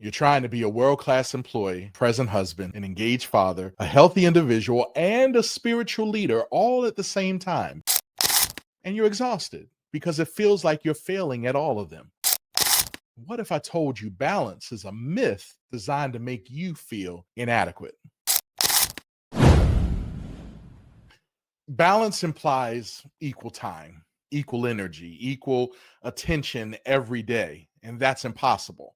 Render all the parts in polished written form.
You're trying to be a world class employee, present husband, an engaged father, a healthy individual, and a spiritual leader all at the same time. And you're exhausted because it feels like you're failing at all of them. What if I told you balance is a myth designed to make you feel inadequate? Balance implies equal time, equal energy, equal attention every day, and that's impossible.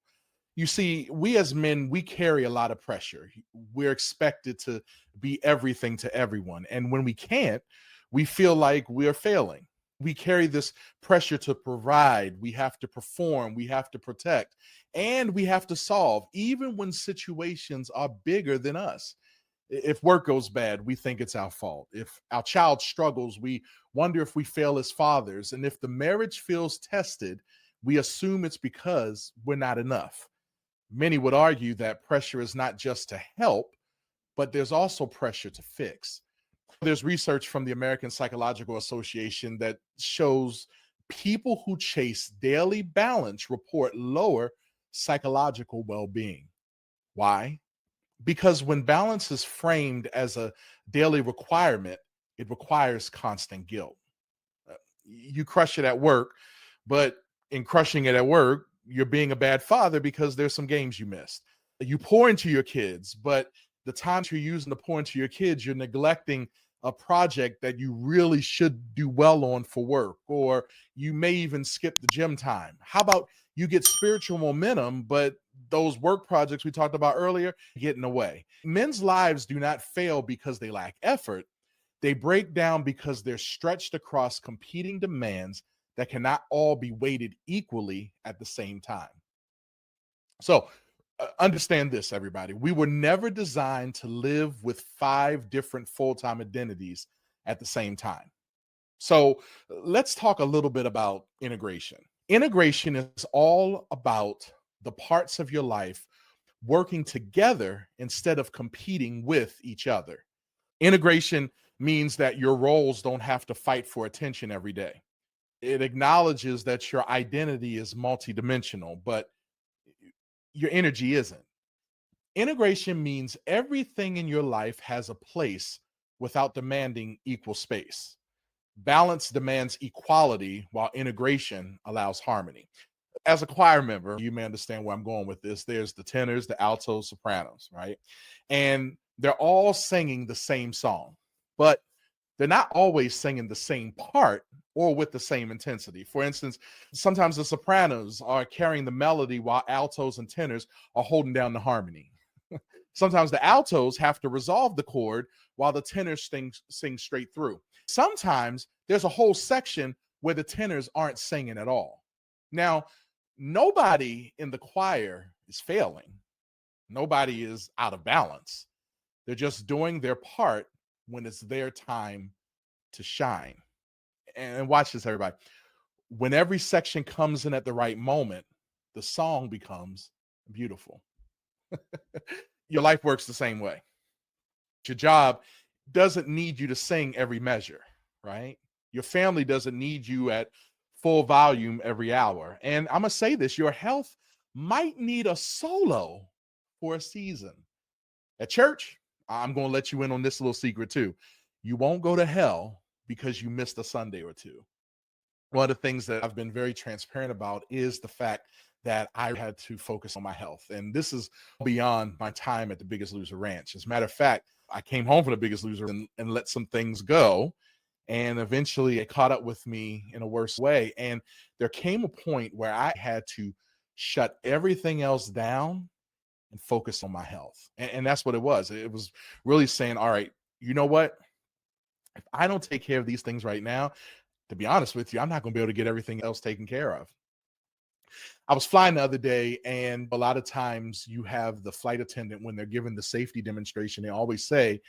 You see, we as men, we carry a lot of pressure. We're expected to be everything to everyone. And when we can't, we feel like we're failing. We carry this pressure to provide, we have to perform, we have to protect, and we have to solve, even when situations are bigger than us. If work goes bad, we think it's our fault. If our child struggles, we wonder if we fail as fathers. And if the marriage feels tested, we assume it's because we're not enough. Many would argue that pressure is not just to help, but there's also pressure to fix. There's research from the American Psychological Association that shows people who chase daily balance report lower psychological well being. Why? Because when balance is framed as a daily requirement, it requires constant guilt. You crush it at work, but in crushing it at work, you're being a bad father because there's some games you missed. You pour into your kids, but the times you're using to pour into your kids, you're neglecting a project that you really should do well on for work, or you may even skip the gym time. How about you get spiritual momentum, but those work projects we talked about earlier get in the way? Men's lives do not fail because they lack effort. They break down because they're stretched across competing demands that cannot all be weighted equally at the same time. So, understand this, everybody. We were never designed to live with five different full time identities at the same time. So, let's talk a little bit about integration. Integration is all about the parts of your life working together instead of competing with each other. Integration means that your roles don't have to fight for attention every day. It acknowledges that your identity is multidimensional, but your energy isn't. Integration means everything in your life has a place without demanding equal space. Balance demands equality, while integration allows harmony. As a choir member, you may understand where I'm going with this. There's the tenors, the altos, sopranos, right? And they're all singing the same song, but they're not always singing the same part or with the same intensity. For instance, sometimes the sopranos are carrying the melody while altos and tenors are holding down the harmony. Sometimes the altos have to resolve the chord while the tenors sing straight through. Sometimes there's a whole section where the tenors aren't singing at all. Now, nobody in the choir is failing. Nobody is out of balance. They're just doing their part when it's their time to shine. And watch this, everybody. When every section comes in at the right moment, the song becomes beautiful. Your life works the same way. Your job doesn't need you to sing every measure, right? Your family doesn't need you at full volume every hour. And I'm going to say this, your health might need a solo for a season. At church, I'm going to let you in on this little secret too. You won't go to hell because you missed a Sunday or two. One of the things that I've been very transparent about is the fact that I had to focus on my health. And this is beyond my time at the Biggest Loser Ranch. As a matter of fact, I came home from the Biggest Loser and let some things go. And eventually it caught up with me in a worse way. And there came a point where I had to shut everything else down and focus on my health. And that's what it was. It was really saying, all right, you know what? If I don't take care of these things right now, to be honest with you, I'm not going to be able to get everything else taken care of. I was flying the other day, and a lot of times you have the flight attendant, when they're given the safety demonstration, they always say,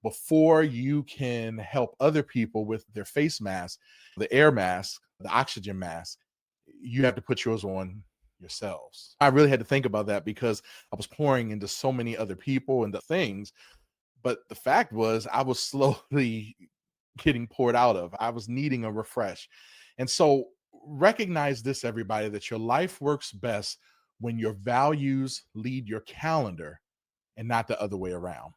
before you can help other people with their face mask, the air mask, the oxygen mask, you have to put yours on yourselves. I really had to think about that because I was pouring into so many other people and the things. But the fact was, I was slowly getting poured out of. I was needing a refresh. And so recognize this, everybody, that your life works best when your values lead your calendar and not the other way around.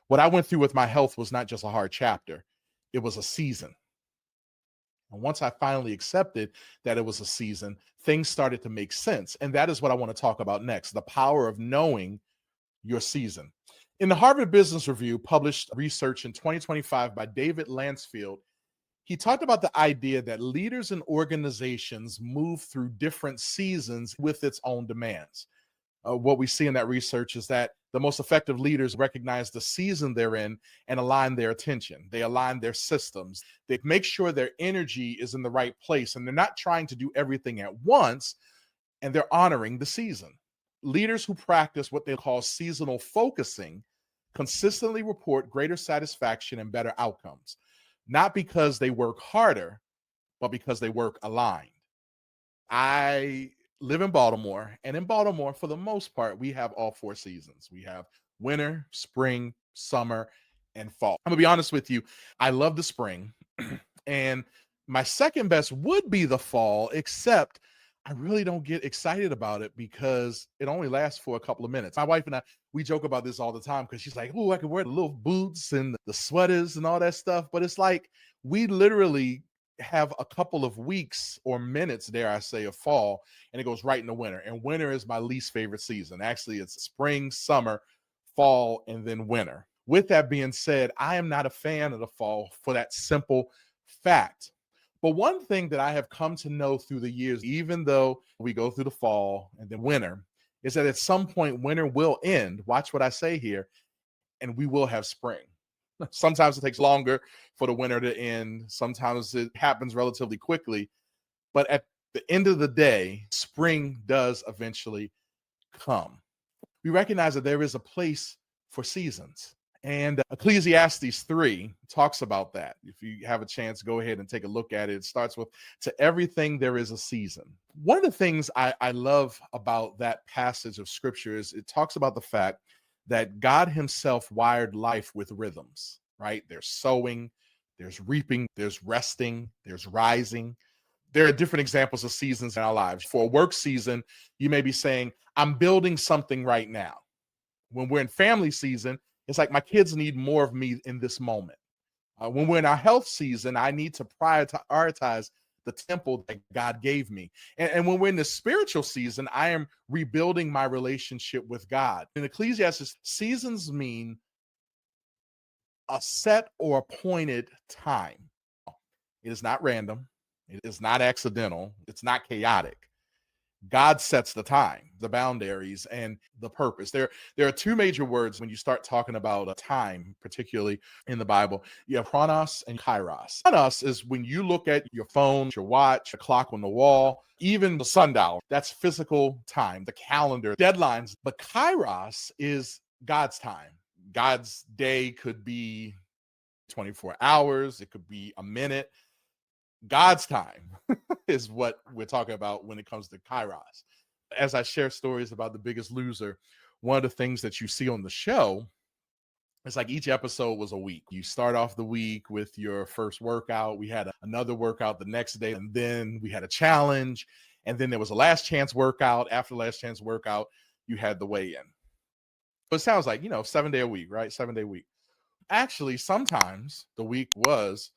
What I went through with my health was not just a hard chapter, it was a season. And once I finally accepted that it was a season, things started to make sense. And that is what I want to talk about next, the power of knowing your season. In the Harvard Business Review, published research in 2025 by David Lansfield, he talked about the idea that leaders and organizations move through different seasons with its own demands. What we see in that research is that the most effective leaders recognize the season they're in and align their attention. They align their systems. They make sure their energy is in the right place and they're not trying to do everything at once, and they're honoring the season. Leaders who practice what they call seasonal focusing consistently report greater satisfaction and better outcomes, not because they work harder, but because they work aligned. I live in Baltimore, and in Baltimore, for the most part, we have all four seasons. We have winter, spring, summer, and fall. I'm gonna be honest with you, I love the spring, and my second best would be the fall, except I really don't get excited about it because it only lasts for a couple of minutes. My wife and I, we joke about this all the time because she's like, "Oh, I can wear the little boots and the sweaters and all that stuff," but it's like we literally have a couple of weeks or minutes, dare I say, of fall, and it goes right into winter. And winter is my least favorite season. Actually, it's spring, summer, fall, and then winter. With that being said, I am not a fan of the fall for that simple fact. But one thing that I have come to know through the years, even though we go through the fall and then winter, is that at some point winter will end. Watch what I say here, and we will have spring. Sometimes it takes longer for the winter to end. Sometimes it happens relatively quickly. But at the end of the day, spring does eventually come. We recognize that there is a place for seasons. And Ecclesiastes 3 talks about that. If you have a chance, go ahead and take a look at it. It starts with, to everything there is a season. One of the things I love about that passage of scripture is it talks about the fact that God himself wired life with rhythms, right? There's sowing, there's reaping, there's resting, there's rising. There are different examples of seasons in our lives. For a work season, you may be saying, I'm building something right now. When we're in family season, it's like my kids need more of me in this moment. When we're in our health season, I need to prioritize the temple that God gave me. And when we're in the spiritual season, I am rebuilding my relationship with God. In Ecclesiastes, seasons mean a set or appointed time. It is not random. It is not accidental. It's not chaotic. God sets the time, the boundaries, and the purpose. There are two major words when you start talking about a time, particularly in the Bible. You have chronos and kairos. Chronos is when you look at your phone, your watch, the clock on the wall, even the sundial. That's physical time, the calendar, deadlines. But kairos is God's time. God's day could be 24 hours, it could be a minute. God's time is what we're talking about when it comes to kairos. As I share stories about The Biggest Loser, one of the things that you see on the show, it's like each episode was a week. You start off the week with your first workout. We had another workout the next day, and then we had a challenge. And then there was a last chance workout. After the last chance workout, you had the weigh in. But it sounds like, 7 day a week, right? 7 day week. Actually, sometimes the week was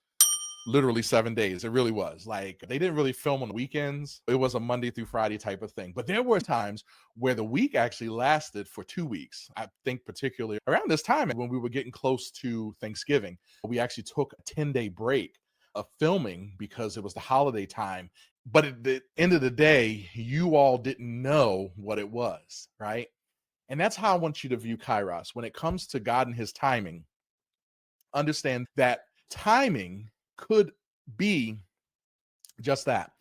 literally 7 days. It really was. Like, they didn't really film on the weekends. It was a Monday through Friday type of thing. But there were times where the week actually lasted for 2 weeks. I think particularly around this time when we were getting close to Thanksgiving, we actually took a 10-day break of filming because it was the holiday time. But at the end of the day, you all didn't know what it was, right? And that's how I want you to view Kairos. When it comes to God and his timing, understand that timing could be just that.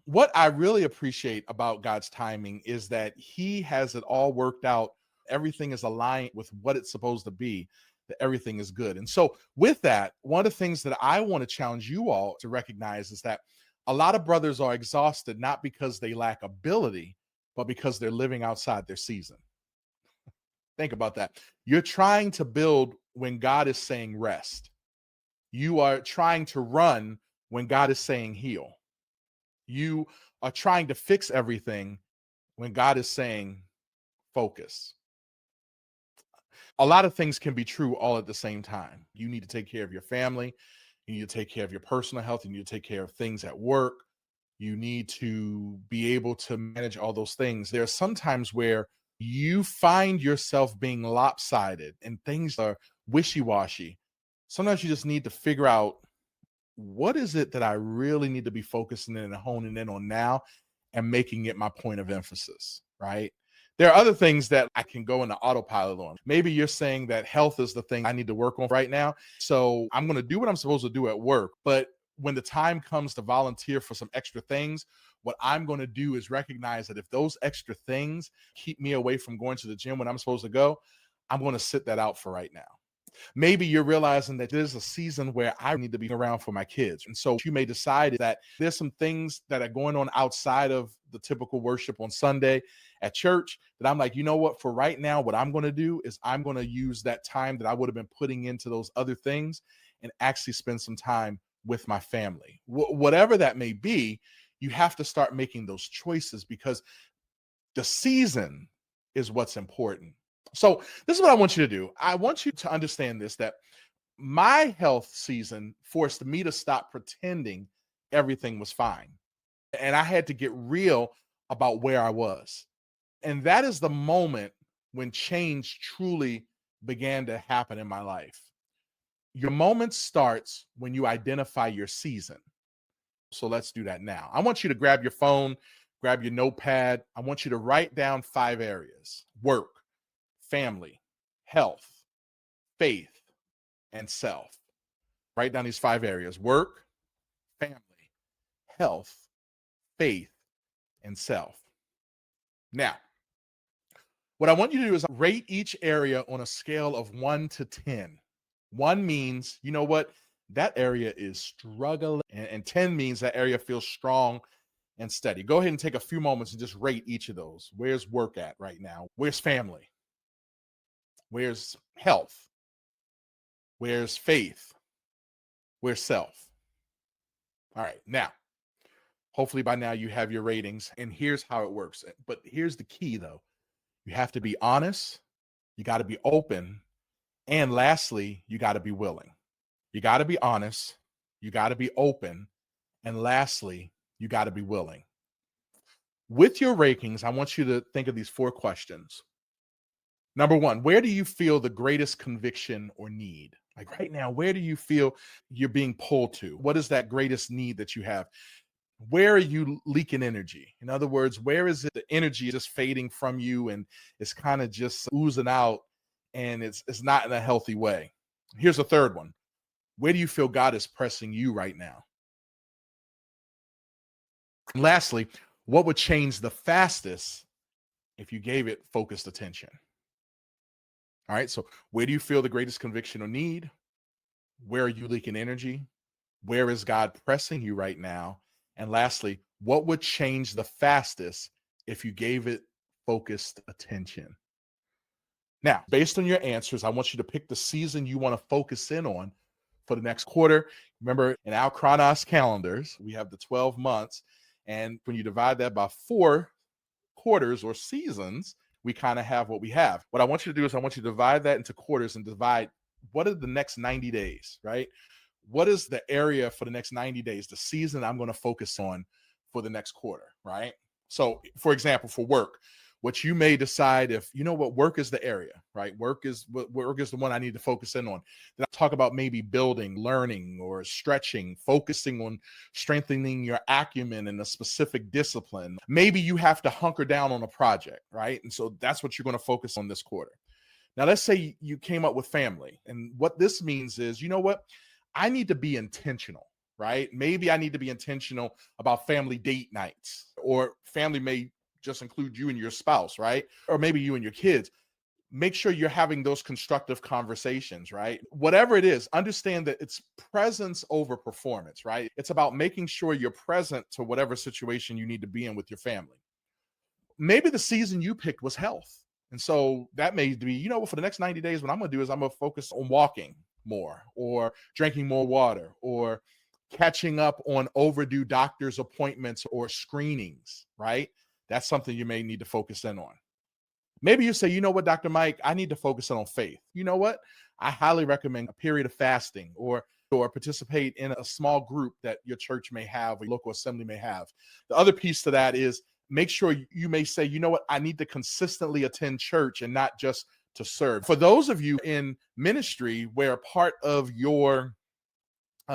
What I really appreciate about God's timing is that he has it all worked out. Everything is aligned with what it's supposed to be, that everything is good. And so with that, one of the things that I want to challenge you all to recognize is that a lot of brothers are exhausted, not because they lack ability, but because they're living outside their season. Think about that. You're trying to build when God is saying rest. You are trying to run when God is saying heal. You are trying to fix everything when God is saying focus. A lot of things can be true all at the same time. You need to take care of your family. You need to take care of your personal health. You need to take care of things at work. You need to be able to manage all those things. There are some times where you find yourself being lopsided and things are wishy washy. Sometimes you just need to figure out what is it that I really need to be focusing in and honing in on now and making it my point of emphasis, right? There are other things that I can go into autopilot on. Maybe you're saying that health is the thing I need to work on right now. So I'm going to do what I'm supposed to do at work. But when the time comes to volunteer for some extra things, what I'm going to do is recognize that if those extra things keep me away from going to the gym when I'm supposed to go, I'm going to sit that out for right now. Maybe you're realizing that there's a season where I need to be around for my kids. And so you may decide that there's some things that are going on outside of the typical worship on Sunday at church that I'm like, you know what, for right now, what I'm going to do is I'm going to use that time that I would have been putting into those other things and actually spend some time with my family. Whatever that may be, you have to start making those choices because the season is what's important. So this is what I want you to do. I want you to understand this, that my health season forced me to stop pretending everything was fine. And I had to get real about where I was. And that is the moment when change truly began to happen in my life. Your moment starts when you identify your season. So let's do that now. I want you to grab your phone, grab your notepad. I want you to write down 5 areas: work, family, health, faith, and self. Write down these 5 areas: work, family, health, faith, and self. Now, what I want you to do is rate each area on a scale of 1 to 10. 1 means, you know what, that area is struggling, and 10 means that area feels strong and steady. Go ahead and take a few moments and just rate each of those. Where's work at right now? Where's family? Where's health? Where's faith? Where's self? All right, now, hopefully by now you have your ratings, and here's how it works. But here's the key though: you have to be honest, you got to be open, and lastly, you got to be willing. You got to be honest, you got to be open, and lastly, you got to be willing. With your rankings, I want you to think of these 4 questions. Number 1, where do you feel the greatest conviction or need? Like right now, where do you feel you're being pulled to? What is that greatest need that you have? Where are you leaking energy? In other words, where is it the energy just fading from you and it's kind of just oozing out and it's not in a healthy way? Here's a third one. Where do you feel God is pressing you right now? And lastly, what would change the fastest if you gave it focused attention? All right. So where do you feel the greatest conviction or need? Where are you leaking energy? Where is God pressing you right now? And lastly, what would change the fastest if you gave it focused attention? Now, based on your answers, I want you to pick the season you want to focus in on for the next quarter. Remember, in our Chronos calendars, we have the 12 months. And when you divide that by 4 quarters or seasons, we kind of have what we have. What I want you to do is I want you to divide that into quarters and divide what are the next 90 days, right? What is the area for the next 90 days, the season I'm going to focus on for the next quarter, right? So, for example, for work, what you may decide, if you know what, work is the area, right? Work is the one I need to focus in on. Then I'll talk about maybe building, learning, or stretching, focusing on strengthening your acumen in a specific discipline. Maybe you have to hunker down on a project, right? And so that's what you're going to focus on this quarter. Now, let's say you came up with family. And what this means is, you know what? I need to be intentional, right? Maybe I need to be intentional about family date nights, or family may just include you and your spouse, right? Or maybe you and your kids. Make sure you're having those constructive conversations, right? Whatever it is, understand that it's presence over performance, right? It's about making sure you're present to whatever situation you need to be in with your family. Maybe the season you picked was health. And so that may be, you know, for the next 90 days, what I'm going to do is I'm going to focus on walking more, or drinking more water, or catching up on overdue doctor's appointments or screenings, right? That's something you may need to focus in on. Maybe you say, you know what, Dr. Mike, I need to focus on faith. You know what? I highly recommend a period of fasting or participate in a small group that your church may have or your local assembly may have. The other piece to that is make sure you may say, you know what, I need to consistently attend church and not just to serve. For those of you in ministry where part of your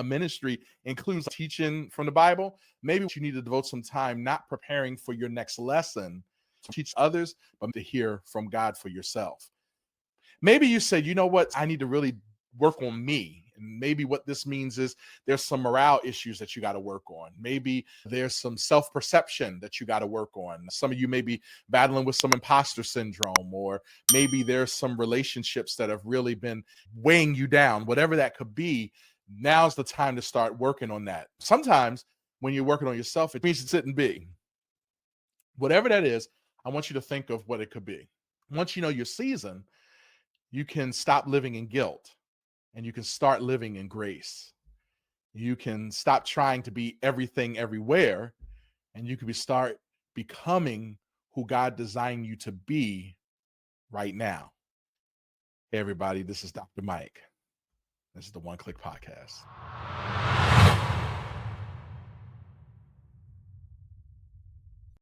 ministry includes teaching from the Bible, maybe you need to devote some time not preparing for your next lesson to teach others, but to hear from God for yourself. Maybe you said, you know what, I need to really work on me. And maybe what this means is there's some morale issues that you got to work on. Maybe there's some self perception that you got to work on. Some of you may be battling with some imposter syndrome, or maybe there's some relationships that have really been weighing you down, whatever that could be. Now's the time to start working on that. Sometimes when you're working on yourself, it means it's sitting big. Whatever that is, I want you to think of what it could be. Once you know your season, you can stop living in guilt and you can start living in grace. You can stop trying to be everything everywhere, and you can start becoming who God designed you to be right now. Hey, everybody, this is Dr. Mike. This is the One Click Podcast.